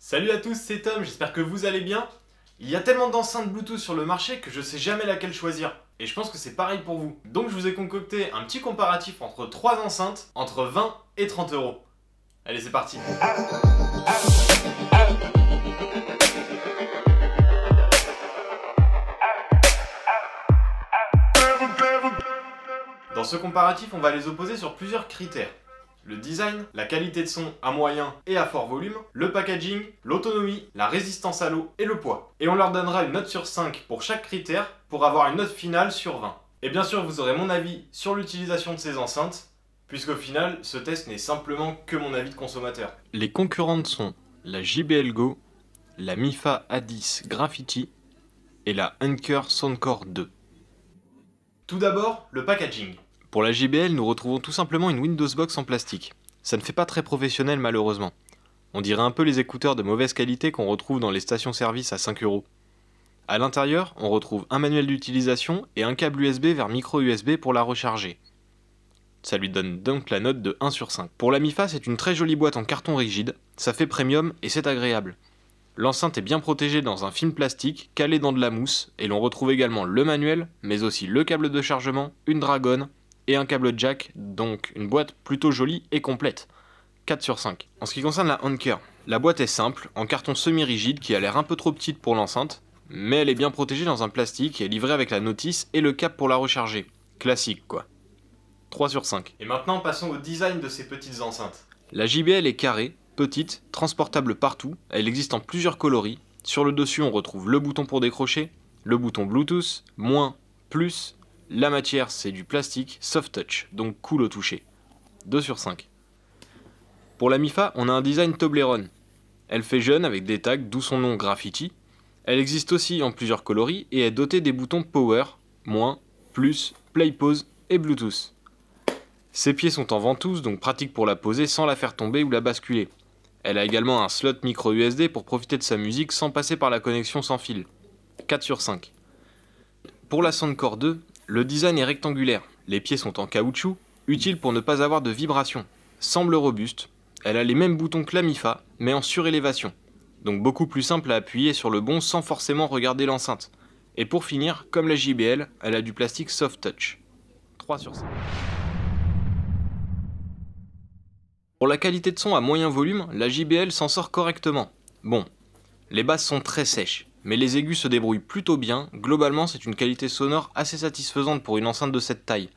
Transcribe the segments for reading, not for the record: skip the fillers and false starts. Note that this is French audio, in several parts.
Salut à tous, c'est Tom, j'espère que vous allez bien. Il y a tellement d'enceintes Bluetooth sur le marché que je sais jamais laquelle choisir. Et je pense que c'est pareil pour vous. Donc je vous ai concocté un petit comparatif entre 3 enceintes entre 20 et 30 euros. Allez, c'est parti. Dans ce comparatif, on va les opposer sur plusieurs critères. Le design, la qualité de son à moyen et à fort volume, le packaging, l'autonomie, la résistance à l'eau et le poids. Et on leur donnera une note sur 5 pour chaque critère pour avoir une note finale sur 20. Et bien sûr, vous aurez mon avis sur l'utilisation de ces enceintes, puisqu'au final, ce test n'est simplement que mon avis de consommateur. Les concurrentes sont la JBL Go, la Mifa A10 Graffiti et la Anker Soundcore 2. Tout d'abord, le packaging. Pour la JBL, nous retrouvons tout simplement une Windows Box en plastique. Ça ne fait pas très professionnel malheureusement. On dirait un peu les écouteurs de mauvaise qualité qu'on retrouve dans les stations-service à 5 €. À l'intérieur, on retrouve un manuel d'utilisation et un câble USB vers micro USB pour la recharger. Ça lui donne donc la note de 1 sur 5. Pour la Mifa, c'est une très jolie boîte en carton rigide, ça fait premium et c'est agréable. L'enceinte est bien protégée dans un film plastique calé dans de la mousse et l'on retrouve également le manuel, mais aussi le câble de chargement, une dragonne et un câble jack, donc une boîte plutôt jolie et complète. 4 sur 5. En ce qui concerne la Anker, la boîte est simple, en carton semi-rigide qui a l'air un peu trop petite pour l'enceinte, mais elle est bien protégée dans un plastique et est livrée avec la notice et le câble pour la recharger. Classique quoi. 3 sur 5. Et maintenant passons au design de ces petites enceintes. La JBL est carrée, petite, transportable partout, elle existe en plusieurs coloris. Sur le dessus on retrouve le bouton pour décrocher, le bouton Bluetooth, moins, plus. La matière c'est du plastique soft touch, donc cool au toucher. 2 sur 5. Pour la Mifa, on a un design Toblerone. Elle fait jeune avec des tags, d'où son nom Graffiti. Elle existe aussi en plusieurs coloris et est dotée des boutons Power, moins, plus, Play Pause et Bluetooth. Ses pieds sont en ventouse, donc pratique pour la poser sans la faire tomber ou la basculer. Elle a également un slot micro USB pour profiter de sa musique sans passer par la connexion sans fil. 4 sur 5. Pour la Soundcore 2, le design est rectangulaire, les pieds sont en caoutchouc, utile pour ne pas avoir de vibration. Semble robuste, elle a les mêmes boutons que la Mifa, mais en surélévation. Donc beaucoup plus simple à appuyer sur le bon sans forcément regarder l'enceinte. Et pour finir, comme la JBL, elle a du plastique soft touch. 3 sur 5. Pour la qualité de son à moyen volume, la JBL s'en sort correctement. Bon, les basses sont très sèches, mais les aigus se débrouillent plutôt bien. Globalement, c'est une qualité sonore assez satisfaisante pour une enceinte de cette taille.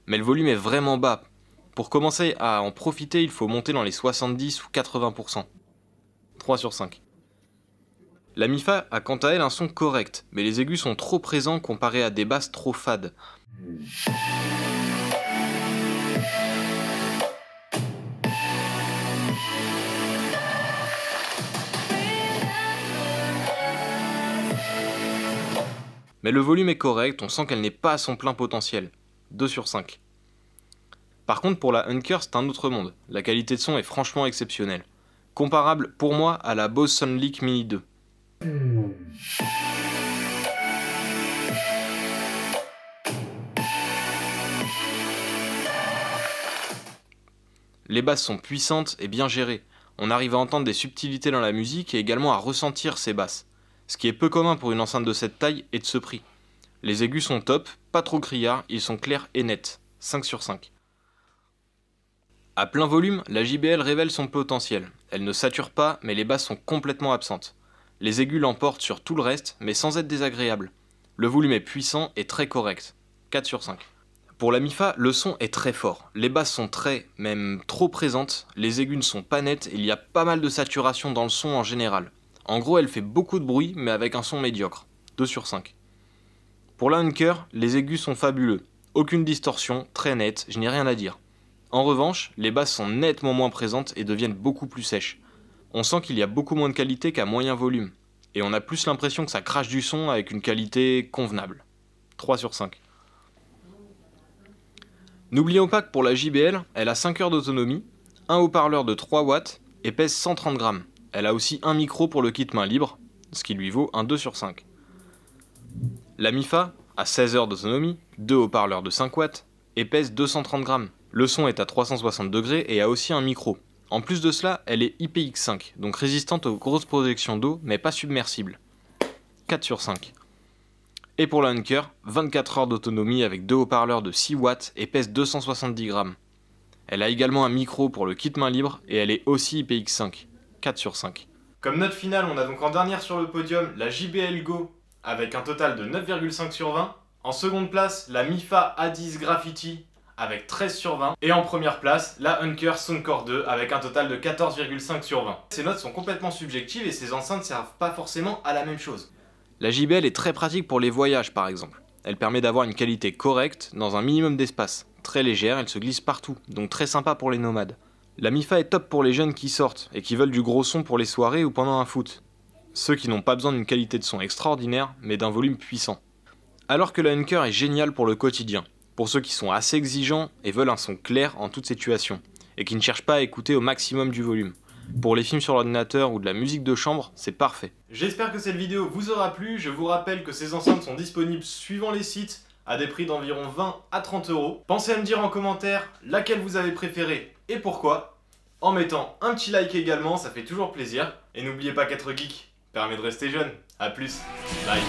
Mais le volume est vraiment bas. Pour commencer à en profiter, il faut monter dans les 70 ou 80%. 3 sur 5. La Mifa a quant à elle un son correct, mais les aigus sont trop présents comparés à des basses trop fades. Mais le volume est correct, on sent qu'elle n'est pas à son plein potentiel. 2 sur 5. Par contre, pour la Anker, c'est un autre monde. La qualité de son est franchement exceptionnelle. Comparable pour moi à la Bose Soundlink Mini 2. Les basses sont puissantes et bien gérées. On arrive à entendre des subtilités dans la musique et également à ressentir ces basses. Ce qui est peu commun pour une enceinte de cette taille et de ce prix. Les aigus sont top, pas trop criards, ils sont clairs et nets. 5 sur 5. À plein volume, la JBL révèle son potentiel. Elle ne sature pas, mais les basses sont complètement absentes. Les aigus l'emportent sur tout le reste, mais sans être désagréable. Le volume est puissant et très correct. 4 sur 5. Pour la Mifa, le son est très fort. Les basses sont très, même trop présentes. Les aigus ne sont pas nets et il y a pas mal de saturation dans le son en général. En gros, elle fait beaucoup de bruit, mais avec un son médiocre. 2 sur 5. Pour la Anker, les aigus sont fabuleux. Aucune distorsion, très nette, je n'ai rien à dire. En revanche, les basses sont nettement moins présentes et deviennent beaucoup plus sèches. On sent qu'il y a beaucoup moins de qualité qu'à moyen volume. Et on a plus l'impression que ça crache du son avec une qualité convenable. 3 sur 5. N'oublions pas que pour la JBL, elle a 5 heures d'autonomie, un haut-parleur de 3 watts et pèse 130 grammes. Elle a aussi un micro pour le kit main libre, ce qui lui vaut un 2 sur 5. La Mifa a 16 heures d'autonomie, 2 haut-parleurs de 5 watts et pèse 230 grammes. Le son est à 360 degrés et a aussi un micro. En plus de cela, elle est IPX5, donc résistante aux grosses projections d'eau mais pas submersible. 4 sur 5. Et pour la Hunker, 24 heures d'autonomie avec 2 haut-parleurs de 6 watts et pèse 270 grammes. Elle a également un micro pour le kit main libre et elle est aussi IPX5. 4 sur 5. Comme note finale, on a donc en dernière sur le podium la JBL Go avec un total de 9,5 sur 20. En seconde place, la Mifa A10 Graffiti avec 13 sur 20. Et en première place, la Hunker Soundcore 2 avec un total de 14,5 sur 20. Ces notes sont complètement subjectives et ces enceintes ne servent pas forcément à la même chose. La JBL est très pratique pour les voyages par exemple. Elle permet d'avoir une qualité correcte dans un minimum d'espace. Très légère, elle se glisse partout, donc très sympa pour les nomades. La Mifa est top pour les jeunes qui sortent et qui veulent du gros son pour les soirées ou pendant un foot. Ceux qui n'ont pas besoin d'une qualité de son extraordinaire, mais d'un volume puissant. Alors que la Hunker est géniale pour le quotidien, pour ceux qui sont assez exigeants et veulent un son clair en toute situation, et qui ne cherchent pas à écouter au maximum du volume. Pour les films sur l'ordinateur ou de la musique de chambre, c'est parfait. J'espère que cette vidéo vous aura plu. Je vous rappelle que ces enceintes sont disponibles suivant les sites à des prix d'environ 20 à 30 euros. Pensez à me dire en commentaire laquelle vous avez préférée et pourquoi. En mettant un petit like également, ça fait toujours plaisir. Et n'oubliez pas qu'être geek permet de rester jeune. A plus, bye.